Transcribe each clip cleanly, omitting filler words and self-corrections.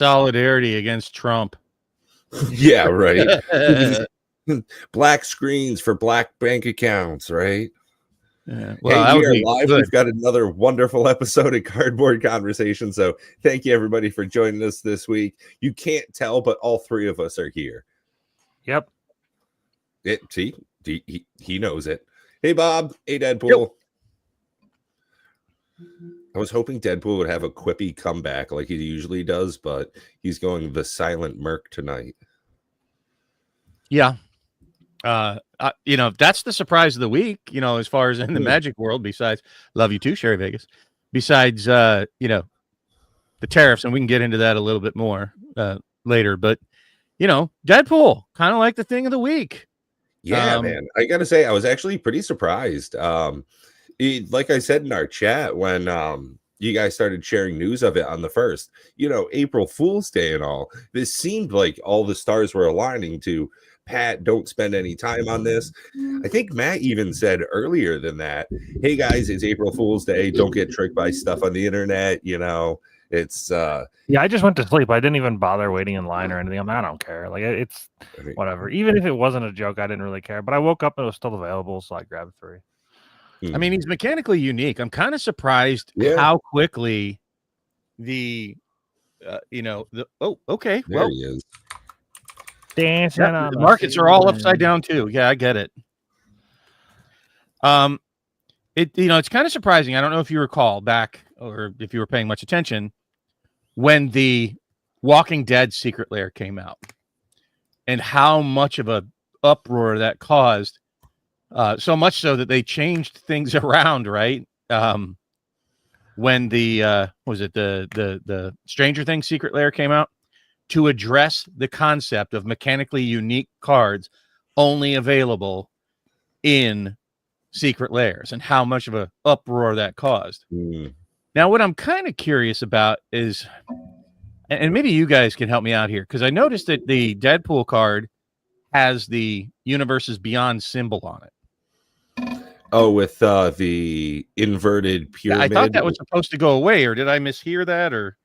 Solidarity against Trump. Yeah, right. Black screens for black bank accounts, right? Yeah. Well, hey, we are live. Good. We've got another wonderful episode of Cardboard Conversation. So thank you, everybody, for joining us this week. You can't tell, but all three of us are here. Yep. See, he knows it. Hey, Bob. Hey, Deadpool. Yep. I was hoping Deadpool would have a quippy comeback like he usually does, but he's going the silent Merc tonight. Yeah. That's the surprise of the week, as far as in the Magic world, besides love you too, Sherry Vegas, besides, the tariffs. And we can get into that a little bit more later, but Deadpool kind of like the thing of the week. Yeah, man, I got to say, I was actually pretty surprised. Like I said in our chat, when you guys started sharing news of it on the 1st, April Fool's Day and all, this seemed like all the stars were aligning to Pat, don't spend any time on this. I think Matt even said earlier than that, hey guys, it's April Fool's Day. Don't get tricked by stuff on the internet. It's yeah, I just went to sleep. I didn't even bother waiting in line or anything. I don't care. Like, it's whatever. Even if it wasn't a joke, I didn't really care. But I woke up and it was still available, so I grabbed 3. I mean, he's mechanically unique. I'm kind of surprised how quickly okay. There he is. Dancing on the markets are all upside down too. Yeah, I get it. It's kind of surprising. I don't know if you recall back or if you were paying much attention when the Walking Dead Secret Lair came out and how much of a uproar that caused. So much so that they changed things around, right? When the the Stranger Things Secret Lair came out to address the concept of mechanically unique cards only available in secret lairs and how much of a uproar that caused. Now, what I'm kind of curious about is, and maybe you guys can help me out here, because I noticed that the Deadpool card has the Universes Beyond symbol on it. Oh, with the inverted pyramid. Yeah, I thought that was supposed to go away, or did I mishear that? Or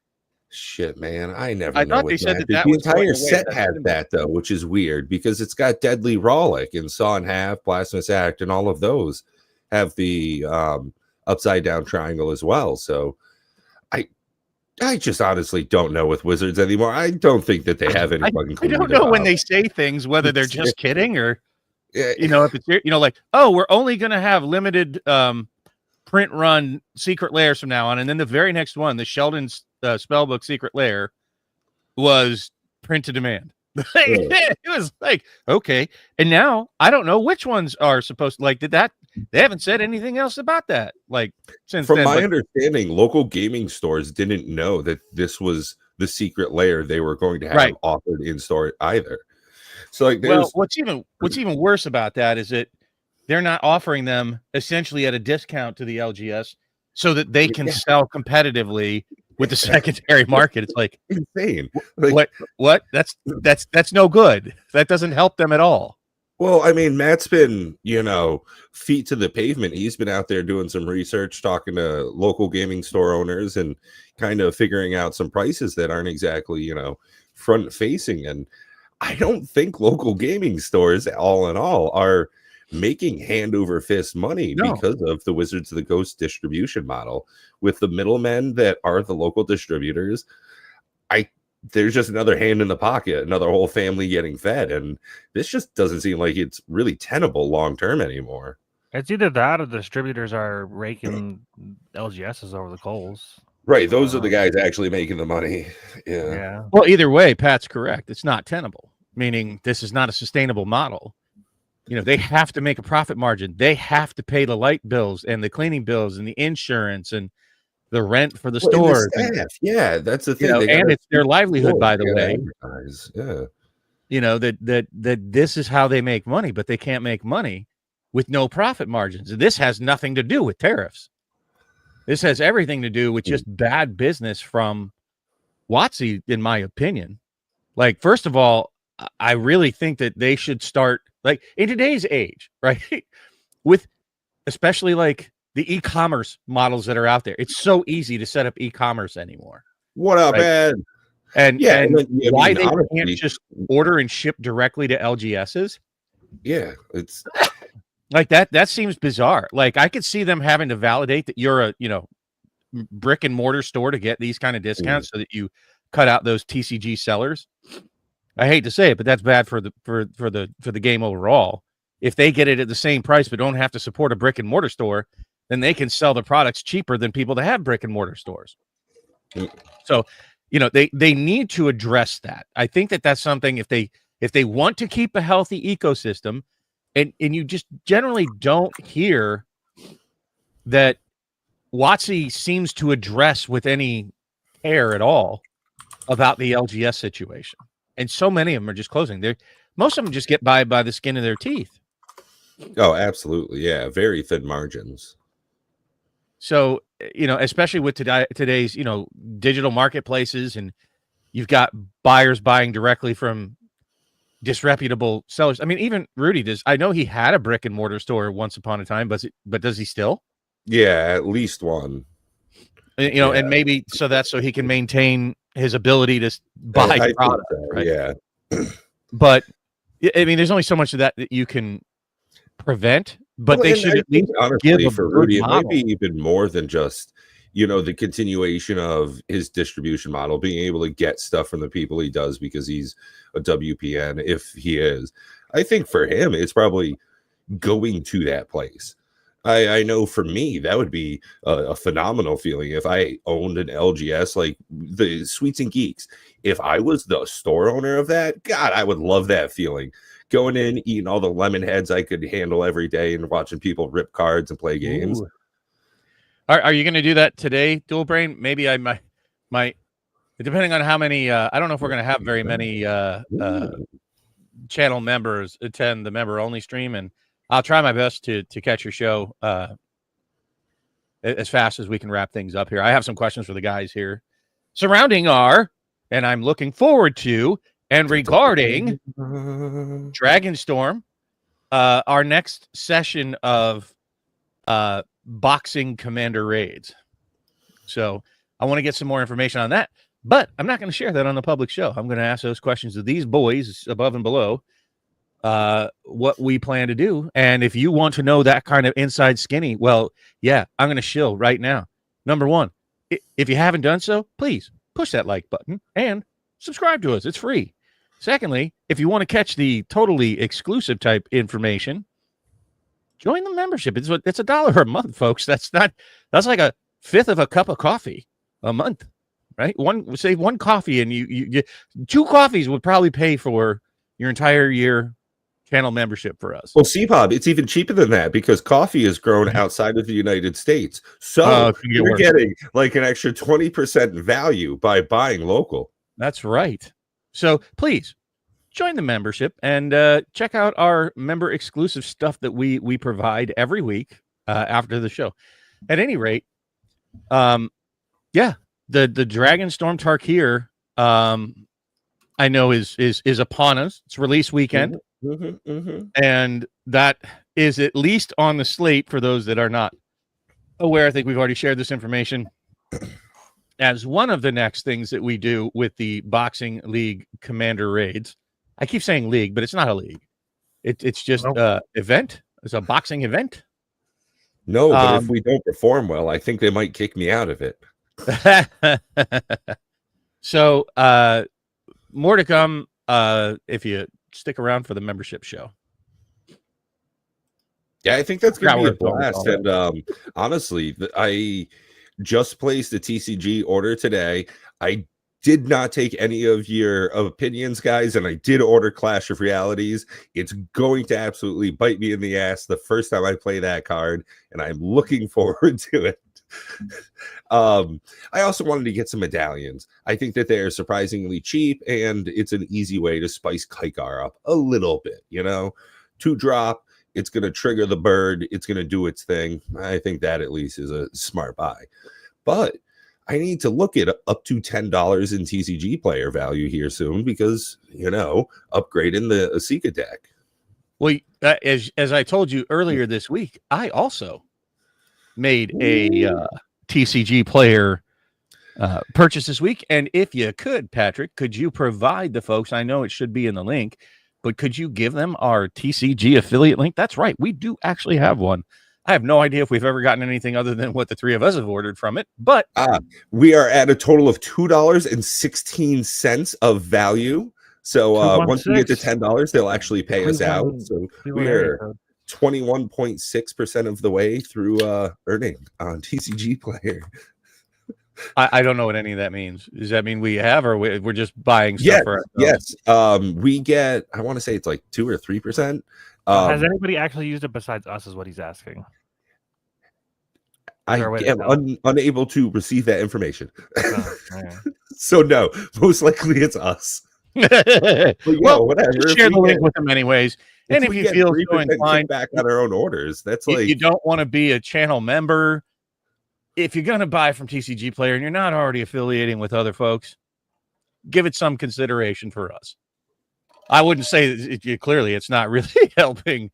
shit, man, I thought they said that the entire set has that though, which is weird because it's got Deadly Rawlik and Saw in Half, Blasphemous Act, and all of those have the upside down triangle as well. So I just honestly don't know with Wizards anymore. I don't think that they have any fucking clue. I don't know when they say things whether they're just kidding or if it's like, oh, we're only going to have limited print run secret lairs from now on, and then the very next one, the Sheldon's Spellbook Secret Lair, was print to demand. It was like, okay, and now I don't know which ones are supposed to, like, they haven't said anything else about that, like, since from my understanding, local gaming stores didn't know that this was the secret lair they were going to have offered in store either. So, like, what's even worse about that is that they're not offering them essentially at a discount to the LGS so that they can sell competitively with the secondary market. It's like insane. Like, what? That's no good. That doesn't help them at all. Well, I mean, Matt's been, feet to the pavement. He's been out there doing some research, talking to local gaming store owners and kind of figuring out some prices that aren't exactly, front facing. And I don't think local gaming stores, all in all, are making hand over fist money because of the Wizards of the Coast distribution model with the middlemen that are the local distributors. There's just another hand in the pocket, another whole family getting fed. And this just doesn't seem like it's really tenable long term anymore. It's either that or the distributors are raking LGSs over the coals. Right. Those are the guys actually making the money. Yeah. Well, either way, Pat's correct. It's not tenable, meaning this is not a sustainable model. They have to make a profit margin. They have to pay the light bills and the cleaning bills and the insurance and the rent for the stores. Yeah, that's the thing. And it's their livelihood, by the way. Yeah. That this is how they make money, but they can't make money with no profit margins. And this has nothing to do with tariffs. This has everything to do with just bad business from WotC, in my opinion. Like, first of all, I really think that they should start, like, in today's age, right? With especially like the e-commerce models that are out there. It's so easy to set up e-commerce anymore. What up, Ed? And Yeah, and then, I why mean, they can't honestly, just order and ship directly to LGSs? yeah, it's Like that seems bizarre. Like I could see them having to validate that you're a, brick and mortar store to get these kind of discounts so that you cut out those TCG sellers. I hate to say it, but that's bad for the game overall. If they get it at the same price but don't have to support a brick and mortar store, then they can sell the products cheaper than people that have brick and mortar stores. So, they need to address that. I think that's something if they want to keep a healthy ecosystem, and you just generally don't hear that WotC seems to address with any care at all about the LGS situation. And so many of them are just closing. Most of them just get by the skin of their teeth. Oh, absolutely. Yeah, very thin margins. So, especially with today's, digital marketplaces, and you've got buyers buying directly from disreputable sellers. I mean, even Rudy does. I know he had a brick and mortar store once upon a time, but does he still? Yeah, at least one. And maybe so he can maintain his ability to buy I product, think so, right? yeah. But I mean, there's only so much of that you can prevent. But they should at least give a for good Rudy, model. it might be even more than just the continuation of his distribution model, being able to get stuff from the people he does because he's a WPN. If he is, I think for him, it's probably going to that place. I know for me, that would be a phenomenal feeling if I owned an LGS like the Sweets and Geeks. If I was the store owner of that, God, I would love that feeling. Going in, eating all the lemon heads I could handle every day and watching people rip cards and play games. Ooh. Are you going to do that today, Dual Brain? Maybe I might depending on how many, I don't know if we're going to have very many channel members attend the member only stream, and I'll try my best to catch your show as fast as we can wrap things up here. I have some questions for the guys here surrounding and I'm looking forward to, and regarding Dragonstorm, our next session of boxing commander raids. So I want to get some more information on that, but I'm not going to share that on the public show. I'm going to ask those questions of these boys above and below, what we plan to do. And if you want to know that kind of inside skinny, well, yeah, I'm going to shill right now. Number one, if you haven't done so, please push that like button and subscribe to us. It's free. Secondly, if you want to catch the totally exclusive type information, join the membership. It's $1 a month, folks. That's like a fifth of a cup of coffee a month, right? Save one coffee, and you 2 coffees would probably pay for your entire year channel membership for us. Well, CPOB, it's even cheaper than that because coffee is grown outside of the United States. So you're getting like an extra 20% value by buying local. That's right. So please join the membership and check out our member exclusive stuff that we provide every week after the show. At any rate, the Dragonstorm Tarkir, I know is upon us. It's release weekend. And that is at least on the slate for those that are not aware. I think we've already shared this information as one of the next things that we do with the Boxing League Commander raids. I keep saying league, but it's not a league. It's just event. It's a boxing event. No, but if we don't perform well, I think they might kick me out of it. So more to come if you stick around for the membership show. Yeah, I think that's going to be a blast. And honestly, I just placed a TCG order today. I did not take any of your opinions, guys, and I did order Clash of Realities. It's going to absolutely bite me in the ass the first time I play that card, and I'm looking forward to it. I also wanted to get some medallions. I think that they're surprisingly cheap, and it's an easy way to spice Kaikar up a little bit, 2-drop. It's going to trigger the bird. It's going to do its thing. I think that at least is a smart buy. But I need to look at up to $10 in TCG player value here soon because, upgrading the Asika deck. Well, as I told you earlier this week, I also made a TCG player purchase this week. And if you could, Patrick, could you provide the folks, I know it should be in the link, but could you give them our TCG affiliate link? That's right. We do actually have one. I have no idea if we've ever gotten anything other than what the three of us have ordered from it, but we are at a total of $2.16 of value. So once we get to $10, they'll actually pay us out. So we are 21.6% of the way through earning on TCG Player. I don't know what any of that means. Does that mean we have, or we're just buying stuff for ourselves? Yes. We get, I want to say it's like 2 or 3%. Has anybody actually used it besides us, is what he's asking? I am unable to receive that information. So no, most likely it's us. Well, whatever. Share the link with them anyways. And if you feel so inclined, back on our own orders. That's like, you don't want to be a channel member. If you're going to buy from TCG Player and you're not already affiliating with other folks, give it some consideration for us. I wouldn't say clearly it's not really helping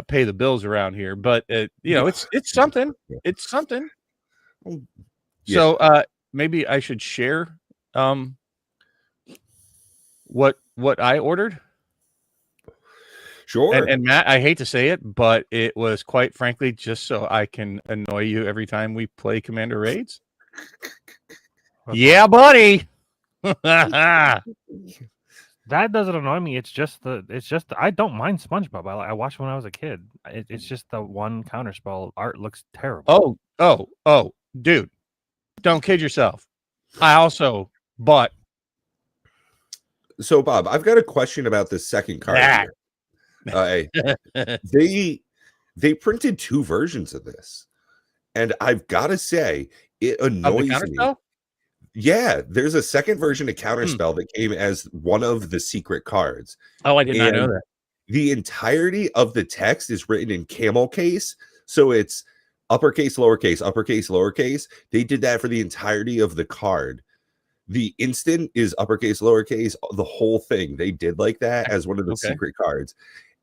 pay the bills around here, but it's something. It's something. Yeah. So maybe I should share what I ordered. Sure. And Matt, I hate to say it, but it was quite frankly just so I can annoy you every time we play Commander Raids. Yeah, buddy. That doesn't annoy me. It's just I don't mind SpongeBob. I watched when I was a kid. It's just the one counterspell art looks terrible. Oh, dude, don't kid yourself. I also bought. So Bob, I've got a question about this second card here. They printed 2 versions of this, and I've got to say it annoys me. Yeah, there's a second version of Counterspell that came as one of the secret cards. Oh, I did not know that. The entirety of the text is written in camel case, so it's uppercase, lowercase, uppercase, lowercase. They did that for the entirety of the card. The instant is uppercase, lowercase, the whole thing. They did like that as one of the secret cards.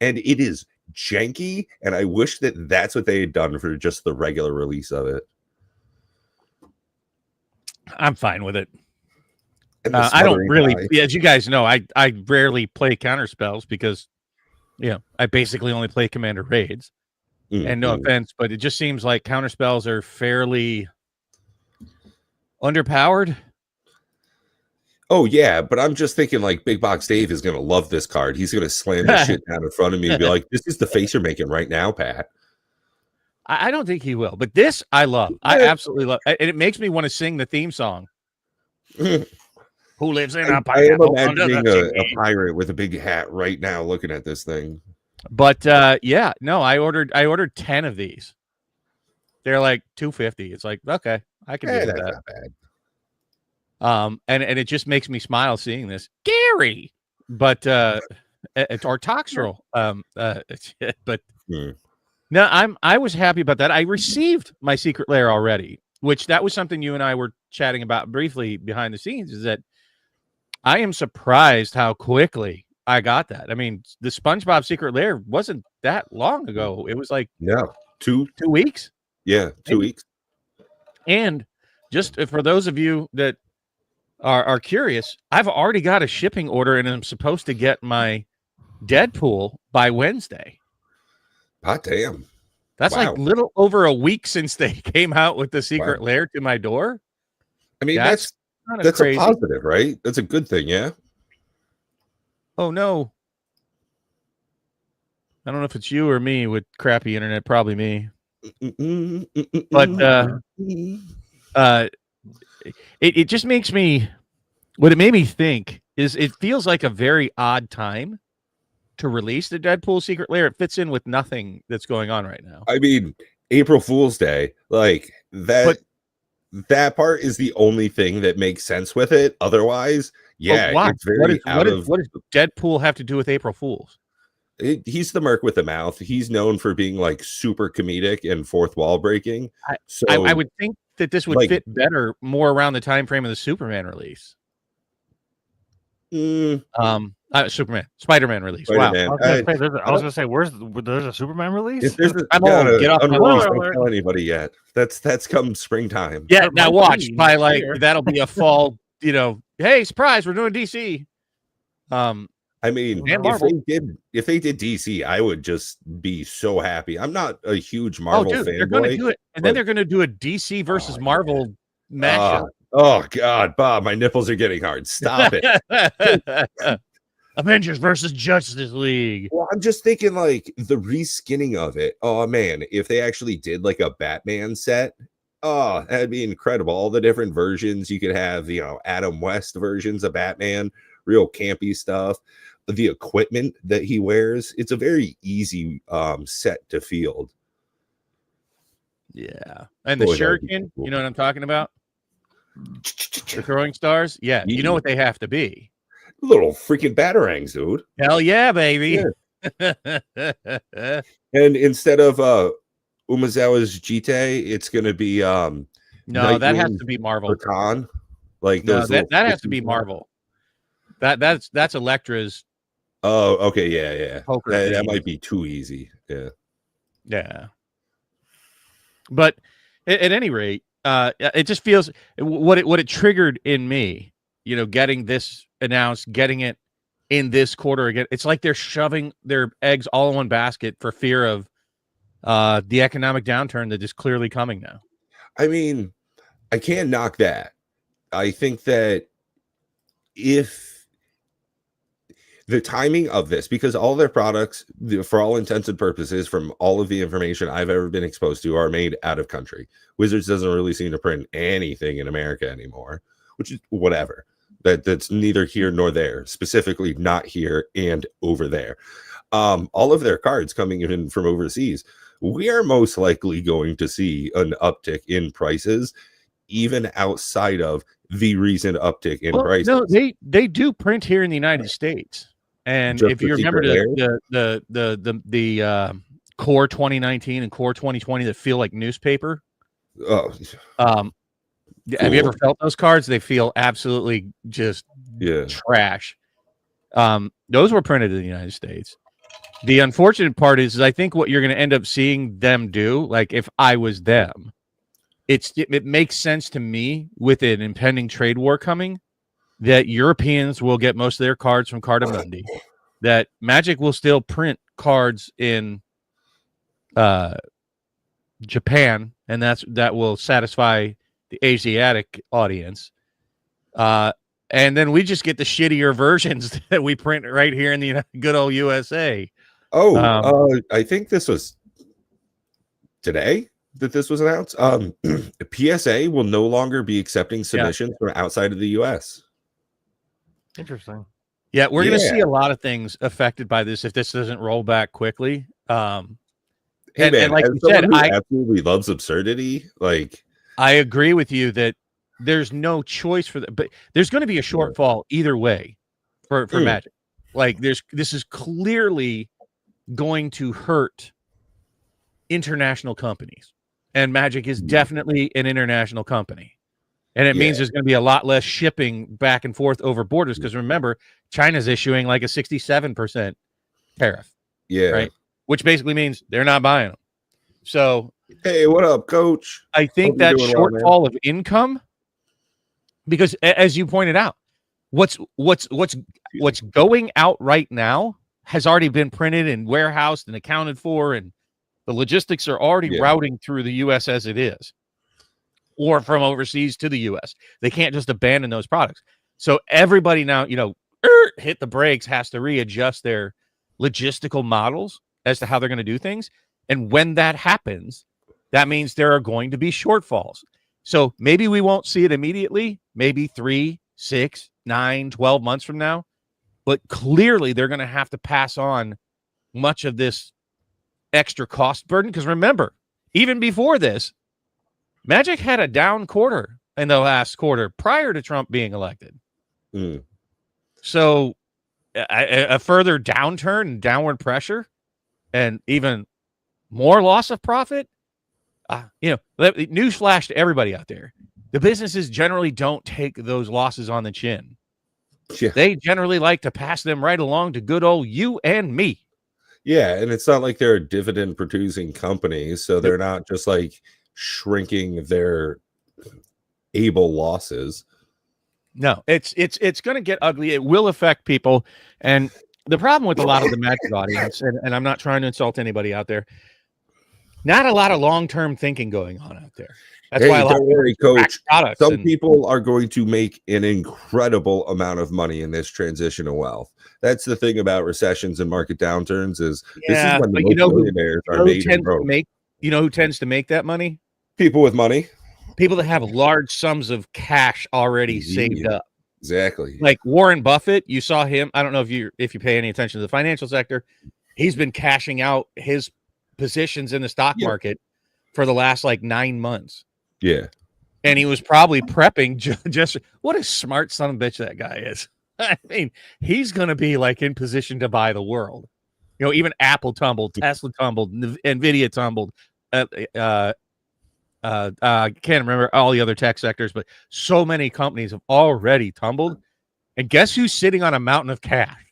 And it is janky, and I wish that that's what they had done for just the regular release of it. I'm fine with it. I don't really, as you guys know, I rarely play counter spells because, I basically only play Commander Raids. And no offense, but it just seems like counter spells are fairly underpowered. Oh, yeah, but I'm just thinking like Big Box Dave is going to love this card. He's going to slam this shit down in front of me and be like, this is the face you're making right now, Pat. I don't think he will, but this I love. I absolutely love. And it makes me want to sing the theme song. Who lives in a pineapple? I am imagining a pirate with a big hat right now looking at this thing. But I ordered 10 of these. They're like $250. It's like, okay, I can do that. Not bad. And it just makes me smile seeing this. Gary, but it's our Toxtrol. But no, I was happy about that. I received my secret lair already, which that was something you and I were chatting about briefly behind the scenes, is that I am surprised how quickly I got that. I mean, the SpongeBob secret lair wasn't that long ago. It was like 2 weeks. Yeah, 2 weeks. And just for those of you that are curious, I've already got a shipping order and I'm supposed to get my Deadpool by Wednesday. Hot damn. That's like little over a week since they came out with the secret lair to my door. I mean, that's crazy. A positive, right? That's a good thing, yeah. Oh no. I don't know if it's you or me with crappy internet, probably me. But it just makes me, what it made me think is it feels like a very odd time to release the Deadpool secret lair. It fits in with nothing that's going on right now. I mean, April Fool's Day, like that. That part is the only thing that makes sense with it. Otherwise, it's very what does Deadpool have to do with April Fools? He's the merc with the mouth. He's known for being like super comedic and fourth wall breaking. I would think that this would fit better more around the time frame of the Superman release. I Superman, Spider-Man release. Spider-Man. Wow. I was gonna say, there's a Superman release? If there's I'm old. Get off my unreleased, lawn. don't tell anybody yet. That's come springtime. Yeah, There now might watch. be By next year. that'll be a fall. Hey, surprise! We're doing DC. I mean, And Marvel. if they did DC, I would just be so happy. I'm not a huge Oh, Marvel dude, they're going to fanboy. do it, and then but- they're going to do a DC versus Oh, Marvel mashup. Oh God, Bob, my nipples are getting hard. Stop it. Avengers versus Justice League. Well, I'm just thinking like the reskinning of it. Oh man, if they actually did like a Batman set, oh, that'd be incredible. All the different versions you could have, Adam West versions of Batman, real campy stuff. The equipment that he wears, it's a very easy set to field. Yeah, and the Boy, that'd be shuriken. cool. You know what I'm talking about? The throwing stars. Yeah, you know what they have to be. Little freaking batarangs, dude. Hell yeah, baby. And instead of Umezawa's Jite, it's gonna be No, that has Nightwing to be Marvel. Rakan. Like No, those that little has to be freaking- Marvel. That's Elektra's. Oh, okay, yeah. Poker That thing. might be too easy. Yeah. Yeah. But at any rate, it just feels what it triggered in me, getting this announced, getting it in this quarter again. It's like they're shoving their eggs all in one basket for fear of the economic downturn that is clearly coming now. I mean, I can't knock that. I think that if the timing of this, because all their products, for all intents and purposes, from all of the information I've ever been exposed to, are made out of country. Wizards doesn't really seem to print anything in America anymore, which is whatever. That's neither here nor there, specifically not here and over there. All of their cards coming in from overseas, we are most likely going to see an uptick in prices, even outside of the recent uptick in prices. No, they do print here in the United States. And Just if you the remember secret the Core 2019 and Core 2020 that feel like newspaper, Oh, have you ever felt those cards? They feel absolutely just yeah. trash. Those were printed in the United States. The unfortunate part is I think what you're going to end up seeing them do, like if I was them, it makes sense to me with an impending trade war coming that Europeans will get most of their cards from Cardamundi, that Magic will still print cards in Japan, and that will satisfy the Asiatic audience. And then we just get the shittier versions that we print right here in the good old USA. Oh, I think this was today that this was announced. PSA will no longer be accepting submissions from outside of the US. Interesting. Yeah, we're going to Yeah. see a lot of things affected by this if this doesn't roll back quickly. Hey, man, and like as you someone said, who I absolutely loves absurdity. Like, I agree with you that there's no choice for that, but there's going to be a shortfall either way for Magic. Like this is clearly going to hurt international companies, and Magic is definitely an international company, and it means there's going to be a lot less shipping back and forth over borders. Because remember, China's issuing like a 67% tariff, yeah, right? Which basically means they're not buying them. So hey, what up, coach? I think Hope that you're doing well, man. shortfall of income, because as you pointed out, what's going out right now has already been printed and warehoused and accounted for, and the logistics are already routing through the U.S. as it is, or from overseas to the U.S. They can't just abandon those products. So everybody now, hit the brakes, has to readjust their logistical models as to how they're going to do things. And when that happens, that means there are going to be shortfalls. So maybe we won't see it immediately, maybe 3, 6, 9, 12 months from now. But clearly they're going to have to pass on much of this extra cost burden. Because remember, even before this, Magic had a down quarter in the last quarter prior to Trump being elected. So a further downturn and downward pressure and even more loss of profit. Newsflash to everybody out there. The businesses generally don't take those losses on the chin. Yeah. They generally like to pass them right along to good old you and me. Yeah, and it's not like they're a dividend producing company, so they're Nope. not just like shrinking their able losses. No, it's going to get ugly. It will affect people. And the problem with a lot of the Magic audience, and I'm not trying to insult anybody out there, not a lot of long-term thinking going on out there. That's why Hey, a lot don't of people worry, crack coach. products Some and people are going to make an incredible amount of money in this transition of wealth. That's the thing about recessions and market downturns is this is yeah, when the but most millionaires are made and broke. you know who tends to make that money? People with money. People that have large sums of cash already saved Yeah, up. exactly. Like Warren Buffett, you saw him. I don't know if you pay any attention to the financial sector. He's been cashing out his positions in the stock Yeah. market for the last like 9 months. Yeah. And he was probably prepping just what a smart son of a bitch that guy is. I mean, he's going to be like in position to buy the world. You know, even Apple tumbled, Tesla tumbled, Nvidia tumbled. I can't remember all the other tech sectors, but so many companies have already tumbled. And guess who's sitting on a mountain of cash?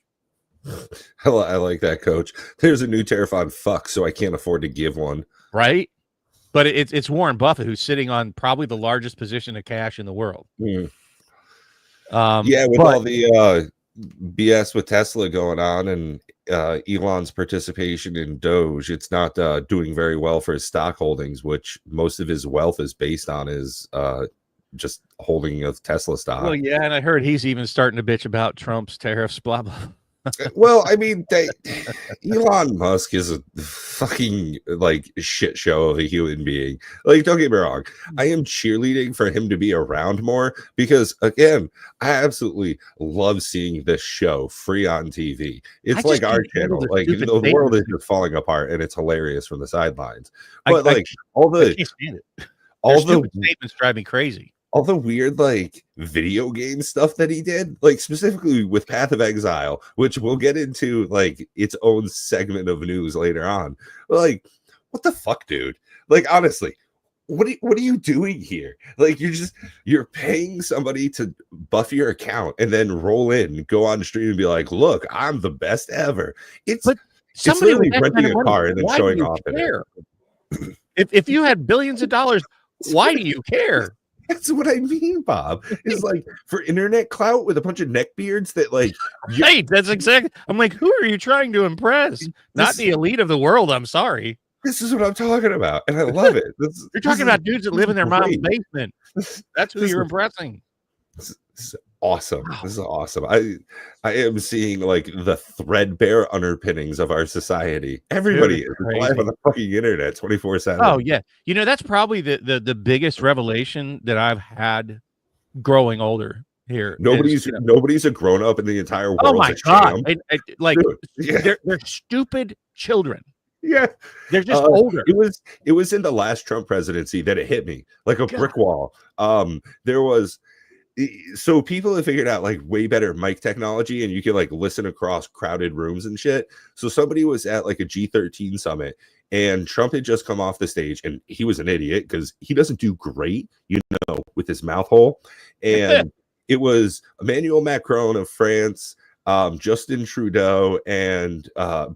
I like that, coach. There's a new tariff on fuck, so I can't afford to give one. Right? But it's Warren Buffett who's sitting on probably the largest position of cash in the world. Yeah, with all the BS with Tesla going on and Elon's participation in Doge, it's not doing very well for his stock holdings, which most of his wealth is based on is just holding of Tesla stock. Well, yeah, and I heard he's even starting to bitch about Trump's tariffs, blah, blah. Well, I mean, Elon Musk is a fucking like shit show of a human being. Like, don't get me wrong, I am cheerleading for him to be around more because, again, I absolutely love seeing this show free on TV. It's like our channel. Like, the world is just falling apart, and it's hilarious from the sidelines. But I can't stand it. All the statements drive me crazy. All the weird like video game stuff that he did, like specifically with Path of Exile, which we'll get into like its own segment of news later on. Like, what the fuck, dude? Like, honestly, what are you doing here? Like, you're paying somebody to buff your account and then roll in, go on stream and be like, look, I'm the best ever. It's literally renting a car and then showing off in it. If you had billions of dollars, why do you care? That's what I mean, Bob. It's like for internet clout with a bunch of neckbeards that like. Hey, that's exactly. I'm like, who are you trying to impress? Not the elite of the world. I'm sorry. This is what I'm talking about, and I love it. You're talking about dudes that live in their mom's basement. That's who you're impressing. This is awesome. Wow. This is awesome. I am seeing like the threadbare underpinnings of our society. Everybody is live on the fucking internet 24/7. Oh yeah, you know that's probably the biggest revelation that I've had growing older here. Nobody's a grown up in the entire world. Oh my god! They're stupid children. Yeah, they're just older. It was in the last Trump presidency that it hit me like a brick wall. There was. So people have figured out like way better mic technology and you can like listen across crowded rooms and shit. So somebody was at like a G13 summit and Trump had just come off the stage and he was an idiot because he doesn't do great, with his mouth hole. And it was Emmanuel Macron of France, Justin Trudeau, and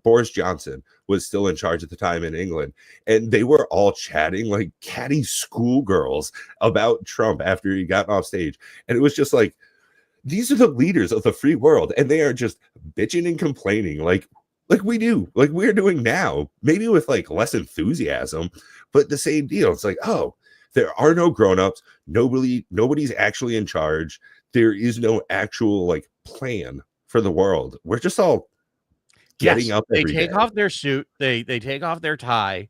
Boris Johnson was still in charge at the time in England, and they were all chatting like catty schoolgirls about Trump after he got off stage, and it was just like, these are the leaders of the free world, and they are just bitching and complaining like we do, like we're doing now, maybe with like less enthusiasm, but the same deal. It's like, oh, there are no grown-ups, nobody's actually in charge, there is no actual like plan for the world. We're just all getting up. They take off their suit, they take off their tie,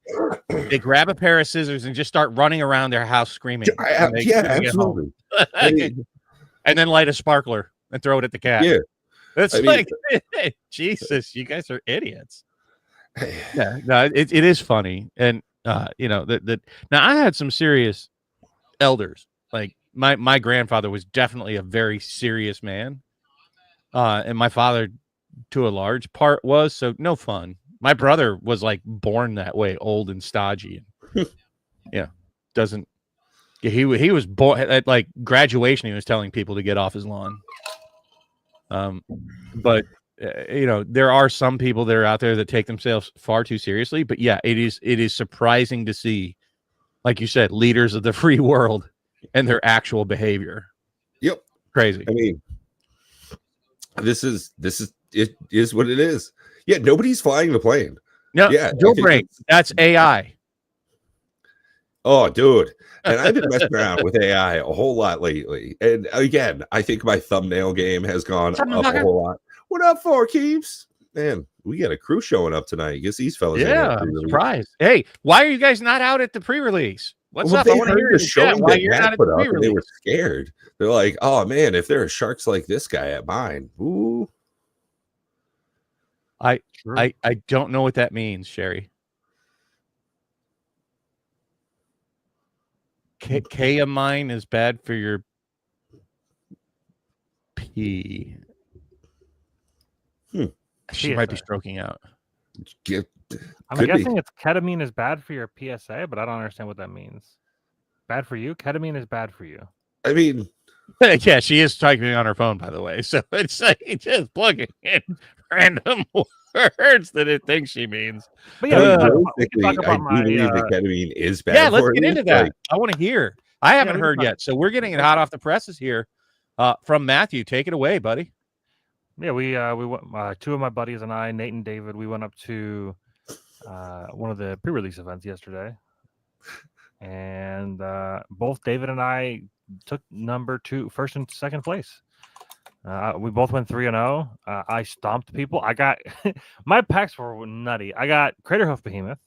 they grab a pair of scissors and just start running around their house screaming. Absolutely. And then light a sparkler and throw it at the cat. Yeah, it's Jesus, you guys are idiots. Yeah, no, it is funny, and now I had some serious elders. Like my grandfather was definitely a very serious man. And my father, to a large part, was, so no fun. My brother was like born that way, old and stodgy. And, he was born at like graduation. He was telling people to get off his lawn. But there are some people that are out there that take themselves far too seriously. But yeah, it is surprising to see, like you said, leaders of the free world and their actual behavior. Yep, crazy. I mean, this is it is what it is. Yeah, nobody's flying the plane. No, yeah, jailbreak. That's AI. Oh, dude. And I've been messing around with AI a whole lot lately. And again, I think my thumbnail game has gone up a whole lot. What up, Four Keeps? Man, we got a crew showing up tonight. Guess these fellas. Yeah, I'm surprised. Hey, why are you guys not out at the pre-release? What's up? They I want to hear the showing why that you're Matt not at put the up, and pre-release. they were scared. They're like, "Oh man, if there are sharks like this guy at mine, ooh." I don't know what that means, Sherry. K-amine is bad for your pee. She might be stroking out. I'm guessing it's ketamine is bad for your PSA, but I don't understand what that means. Bad for you? Ketamine is bad for you. I mean, yeah, she is typing on her phone, by the way. So it's like just plugging in random words that it thinks she means. But yeah, I do believe that ketamine is bad. Yeah, let's get into that. I want to hear. I haven't heard yet, so we're getting it hot off the presses here. From Matthew, take it away, buddy. Yeah, we went. Two of my buddies and I, Nate and David, we went up to one of the pre-release events yesterday, and both David and I took number 2, first and second place. We both went 3-0. I stomped people. I got my packs were nutty. I got Craterhoof Behemoth.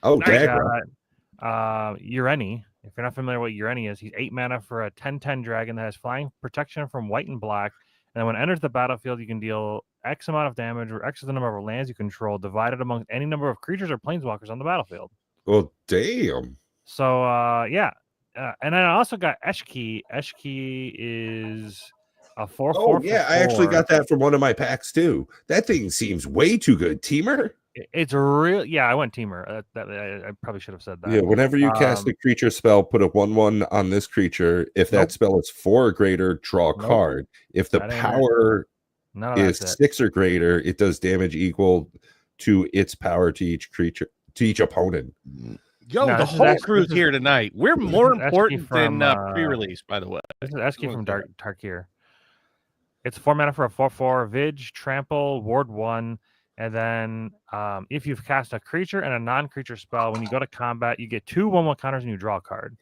Oh, I got Ureni. If you're not familiar with what Ureni is, he's 8 mana for a 10/10 dragon that has flying protection from white and black. And when it enters the battlefield, you can deal X amount of damage, or X is the number of lands you control, divided among any number of creatures or planeswalkers on the battlefield. Well, damn. So, yeah. And then I also got Eshki. Eshki is a 4/4. Oh, yeah. I actually got that from one of my packs, too. That thing seems way too good. Teamer? It's real. Yeah, I went Teamer. I probably should have said that. Yeah, whenever you cast a creature spell, put a 1/1 on this creature. If that spell is 4 or greater, draw a card. If the power is 6 or greater, it does damage equal to its power to each creature, to each opponent. Yo, the whole crew's here tonight. We're more important than pre-release, by the way. This is Eski from Tarkir. It's 4 mana for a 4/4, Vidge, Trample, Ward 1. And then if you've cast a creature and a non-creature spell, when you go to combat, you get 2 1/1 counters and you draw a card.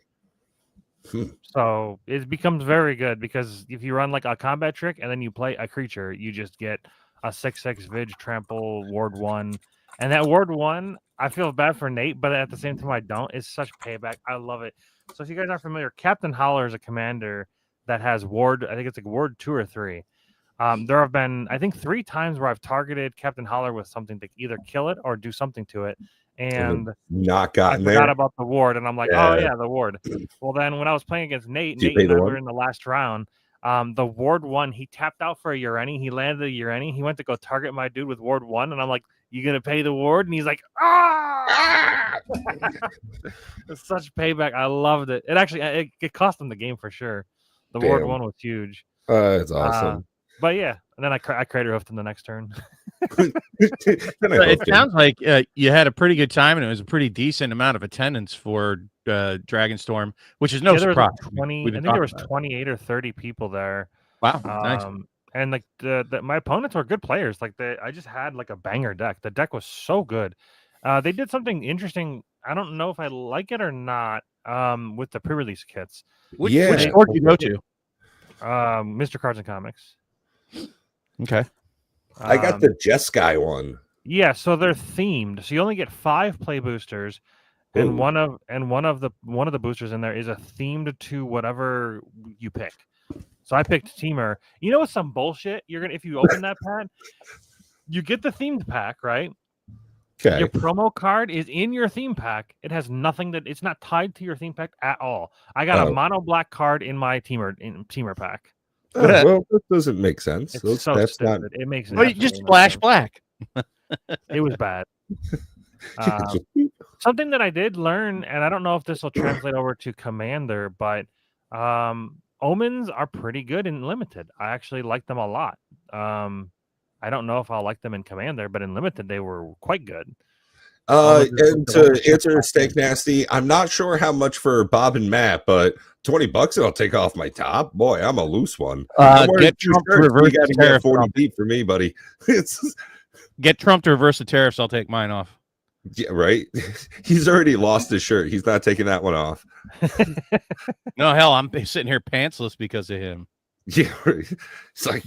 So it becomes very good because if you run like a combat trick and then you play a creature, you just get a 6/6 Vidge, Trample, Ward 1. And that Ward 1, I feel bad for Nate, but at the same time I don't. It's such payback. I love it. So if you guys aren't familiar, Captain Holler is a commander that has Ward, I think it's like Ward 2 or 3. There have been, I think, 3 times where I've targeted Captain Holler with something to either kill it or do something to it. And not gotten I forgot about the ward. And I'm like, oh, yeah, the ward. Well, then when I was playing against Nate and I were in the last round, the Ward 1, he tapped out for a Ureni. He landed a Ureni. He went to go target my dude with Ward 1. And I'm like, you going to pay the ward? And he's like, ah! It's such payback. I loved it. It actually, it cost him the game for sure. The Ward 1 was huge. It's awesome. But yeah, and then I Craterhoofed in the next turn. It sounds like you had a pretty good time, and it was a pretty decent amount of attendance for Dragonstorm, which is no surprise. I think there was 28 or 30 people there. Wow, nice. And like my opponents were good players. Like I just had like a banger deck. The deck was so good. They did something interesting. I don't know if I like it or not. With the pre-release kits. Which store did you go to? Mr. Cards and Comics. Okay. I got the Jeskai one. Yeah, so they're themed. So you only get 5 play boosters, and one of the boosters in there is a themed to whatever you pick. So I picked Teamer. You know what's some bullshit? If you open that pack, you get the themed pack, right? Okay. Your promo card is in your theme pack. It has nothing it's not tied to your theme pack at all. I got a mono black card in my Teamer pack. Oh, well, that doesn't make sense. That's stupid. Not... It makes it. Well, you just splash black. It was bad. Something that I did learn, and I don't know if this will translate over to Commander, but Omens are pretty good in limited. I actually like them a lot. I don't know if I'll like them in Commander, but in limited they were quite good. And to answer Steak Nasty, I'm not sure how much for Bob and Matt, but $20 and I'll take off my top. Boy, I'm a loose one. Get Trump to reverse you got the to get tariff. 40 deep for me, buddy. Get Trump to reverse the tariffs. I'll take mine off. Yeah, right. He's already lost his shirt. He's not taking that one off. No, hell, I'm sitting here pantsless because of him. Yeah, right. It's like.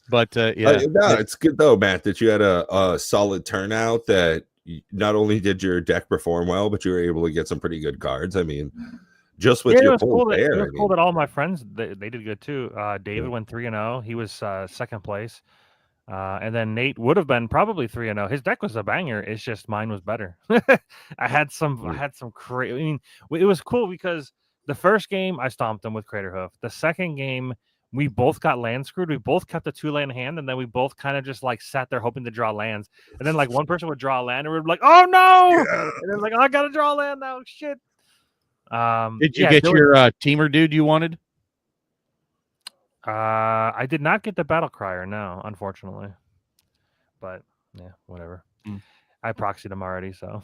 But it's good though, Matt, that you had a solid turnout. That not only did your deck perform well, but you were able to get some pretty good cards. I mean, just with your pull there, it was cool that all my friends they did good too. David went 3-0. He was second place, and then Nate would have been probably 3-0. His deck was a banger. It's just mine was better. I had some crazy. I mean, it was cool because the first game I stomped him with Crater Hoof. The second game, we both got land screwed. We both kept a 2-land hand, and then we both kind of just like sat there hoping to draw lands. And then like one person would draw a land, and we'd be like, "Oh no!" Yeah. And then like, "Oh, I gotta draw a land now." Shit. Did you get your teamer dude you wanted? I did not get the Battle Crier, no, unfortunately. But yeah, whatever. I proxied him already, so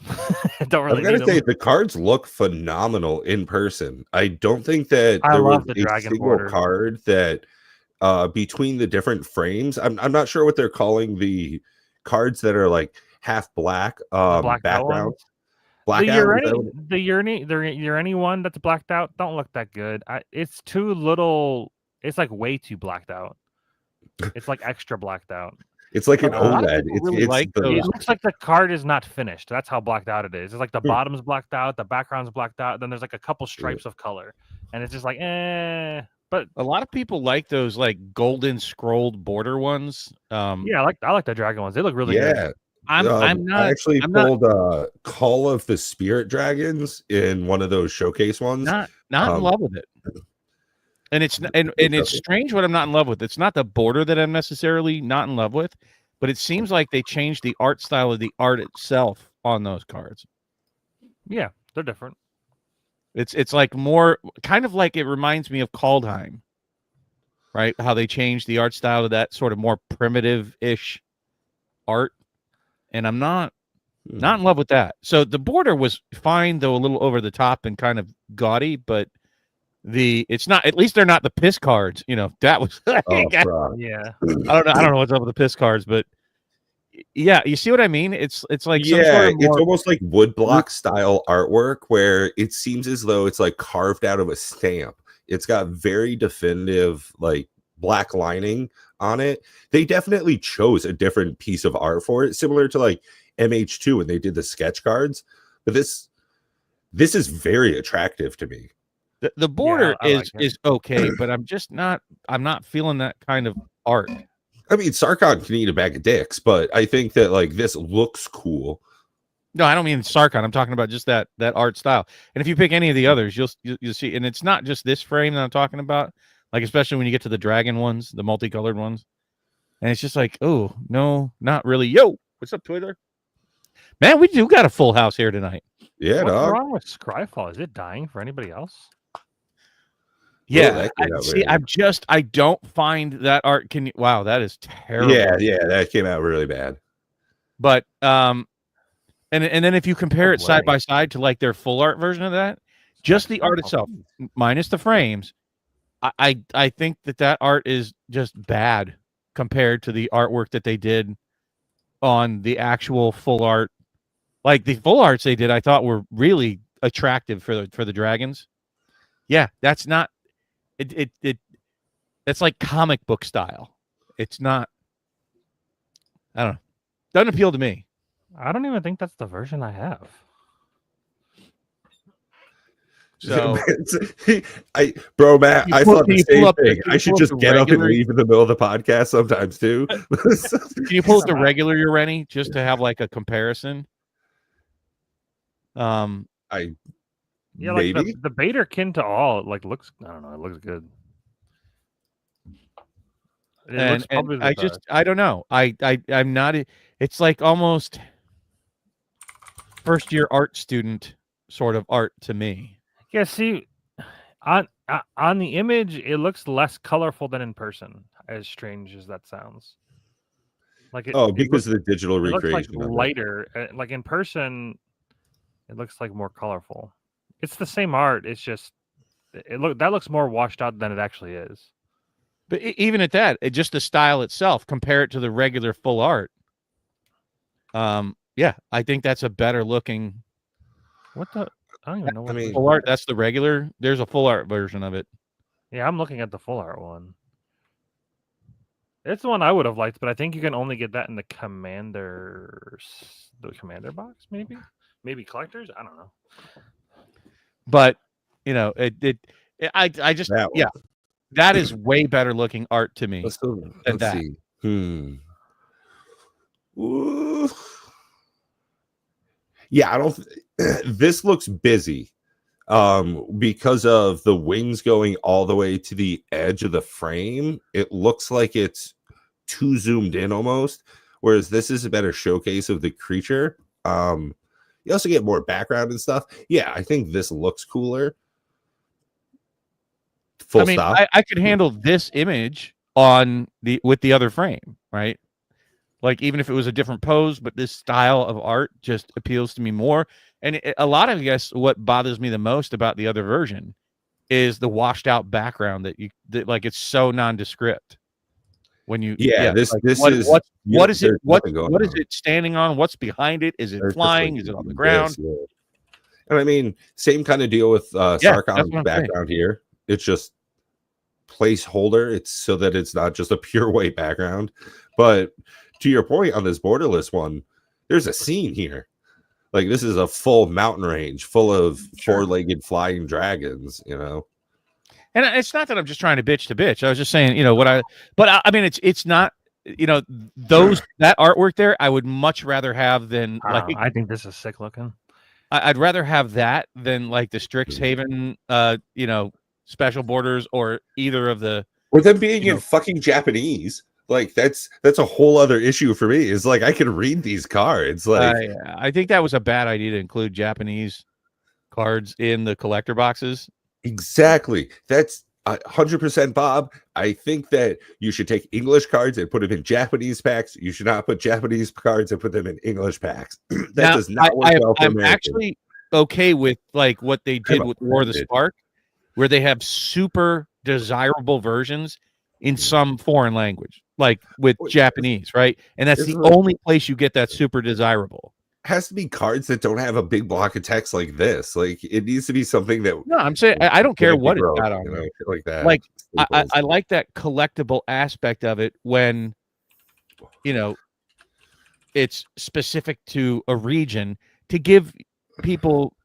don't really. I'm gonna say the cards look phenomenal in person. I don't think that I there love was the a dragon single border card that between the different frames. I'm not sure what they're calling the cards that are like half black background. The Urani one that's blacked out don't look that good. It's too little. It's like way too blacked out. It's like extra blacked out. It's like an OLED. It looks like the card is not finished. That's how blacked out it is. It's like the bottom's blacked out, the background's blacked out, then there's like a couple stripes of color, and it's just like But a lot of people like those like golden scrolled border ones. Yeah, I like the dragon ones. They look really good. I actually pulled Call of the Spirit Dragons in one of those showcase ones. Not in love with it. And it's it's strange what I'm not in love with. It's not the border that I'm necessarily not in love with, but it seems like they changed the art style of the art itself on those cards. Yeah, they're different. It's like more kind of like it reminds me of Kaldheim, right? How they changed the art style to that sort of more primitive-ish art. And I'm not in love with that. So the border was fine, though a little over the top and kind of gaudy, but it's not, at least they're not the piss cards. You know, that was yeah. I don't know what's up with the piss cards, but yeah, you see what I mean? It's like it's almost like woodblock style artwork where it seems as though it's like carved out of a stamp. It's got very definitive like black lining on it. They definitely chose a different piece of art for it, similar to like MH2 when they did the sketch cards. But this is very attractive to me. The border is okay, but I'm not feeling that kind of art. I mean, Sarkon can eat a bag of dicks, but I think that like this looks cool. No, I don't mean Sarkon. I'm talking about just that art style. And if you pick any of the others, you'll see. And it's not just this frame that I'm talking about. Like especially when you get to the dragon ones, the multicolored ones, and it's just like, oh no, not really. Yo, what's up, Twitter? Man, we do got a full house here tonight. Yeah, what's wrong with Scryfall? Is it dying for anybody else? Yeah, I don't find that art wow, that is terrible. Yeah, that came out really bad. But and then if you compare it side by side to like their full art version of that, just the art itself, minus the frames, I think that art is just bad compared to the artwork that they did on the actual full art. Like the full arts they did, I thought were really attractive for the dragons. Yeah, that's not. It's like comic book style. It's not. I don't know. Doesn't appeal to me. I don't even think that's the version I have. So, Matt, I thought the same thing. I should just get up and leave in the middle of the podcast sometimes too. Can you pull up the regular Urani just to have like a comparison? Maybe like the Bader kin to all like looks. I don't know. It looks good. I don't know. I'm not. It's like almost first year art student sort of art to me. Yeah. See, On the image, it looks less colorful than in person. As strange as that sounds. Like because of the digital it looks like recreation of it. lighter. Like in person, it looks like more colorful. It's the same art. It's just that looks more washed out than it actually is. But even at that, just the style itself, compare it to the regular full art. Yeah, I think that's a better looking. What the? I don't even know. What full art. That's the regular. There's a full art version of it. Yeah, I'm looking at the full art one. It's the one I would have liked, but I think you can only get that in the commander box, maybe collectors. I don't know. But I just that is way better looking art to me. Let's that. See. Ooh. Yeah, I don't. This looks busy, because of the wings going all the way to the edge of the frame. It looks like it's too zoomed in almost. Whereas this is a better showcase of the creature. You also get more background and stuff. Yeah, I think this looks cooler. Stop. I could handle this image with the other frame, right? Like even if it was a different pose, but this style of art just appeals to me more. And a lot of what bothers me the most about the other version is the washed out background that like it's so nondescript. When you this is what is it standing on? What's behind it? Is it flying? Is it on the ground? And I mean, same kind of deal with Sarkon's background here. It's just placeholder. It's so that it's not just a pure white background. But to your point on this borderless one, there's a scene here. Like this is a full mountain range full of four-legged flying dragons, And it's not that I'm just trying to bitch. I was just saying, but I mean, it's not, that artwork there, I would much rather have than I think this is sick looking. I'd rather have that than like the Strixhaven, special borders or either of the. Or them being in fucking Japanese. Like that's a whole other issue for me. Is like I can read these cards. Like I think that was a bad idea to include Japanese cards in the collector boxes. Exactly. That's 100% Bob. I think that you should take English cards and put them in Japanese packs. You should not put Japanese cards and put them in English packs. Does not work well for I'm actually okay with like what they did with War of the Spark, where they have super desirable versions in some foreign language, like with Japanese, right? And that's the only place you get that super desirable. Has to be cards that don't have a big block of text like this. Like it needs to be something that. No, I'm saying I don't care what it's got on, like that. Like I like that collectible aspect of it when, it's specific to a region to give people,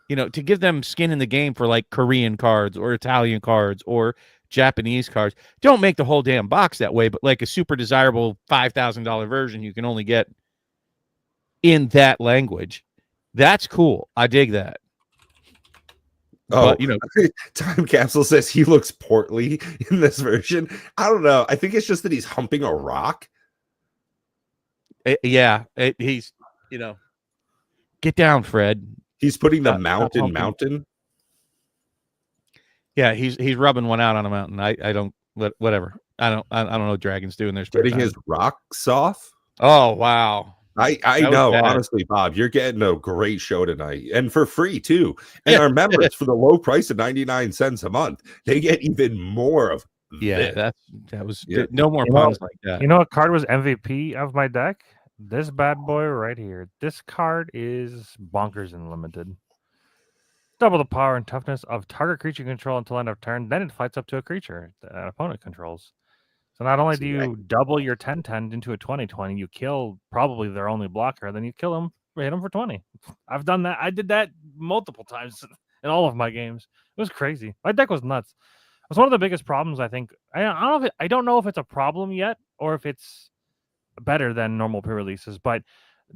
to give them skin in the game for like Korean cards or Italian cards or Japanese cards. Don't make the whole damn box that way, but like a super desirable $5,000 version you can only get in that language. That's cool. I dig that. But Time Capsule says he looks portly in this version. I don't know. I think it's just that he's humping a rock. He's get down, Fred. He's putting the mountain. Yeah, he's rubbing one out on a mountain. I don't whatever. I don't know what dragons do in their spare time. Getting his rocks off. Oh wow. I know, honestly, Bob, you're getting a great show tonight and for free too. And our members for the low price of 99 cents a month, they get even more of this. That was no more puns like that. You know what card was MVP of my deck? This bad boy right here. This card is bonkers and limited. Double the power and toughness of target creature control until end of turn. Then it fights up to a creature that an opponent controls. So not only do you double your 10/10 into a 20/20, you kill probably their only blocker, then you kill them, hit them for 20. I've done that. I did that multiple times in all of my games. It was crazy. My deck was nuts. It was one of the biggest problems, I think. I don't know if it's a problem yet or if it's better than normal pre-releases, but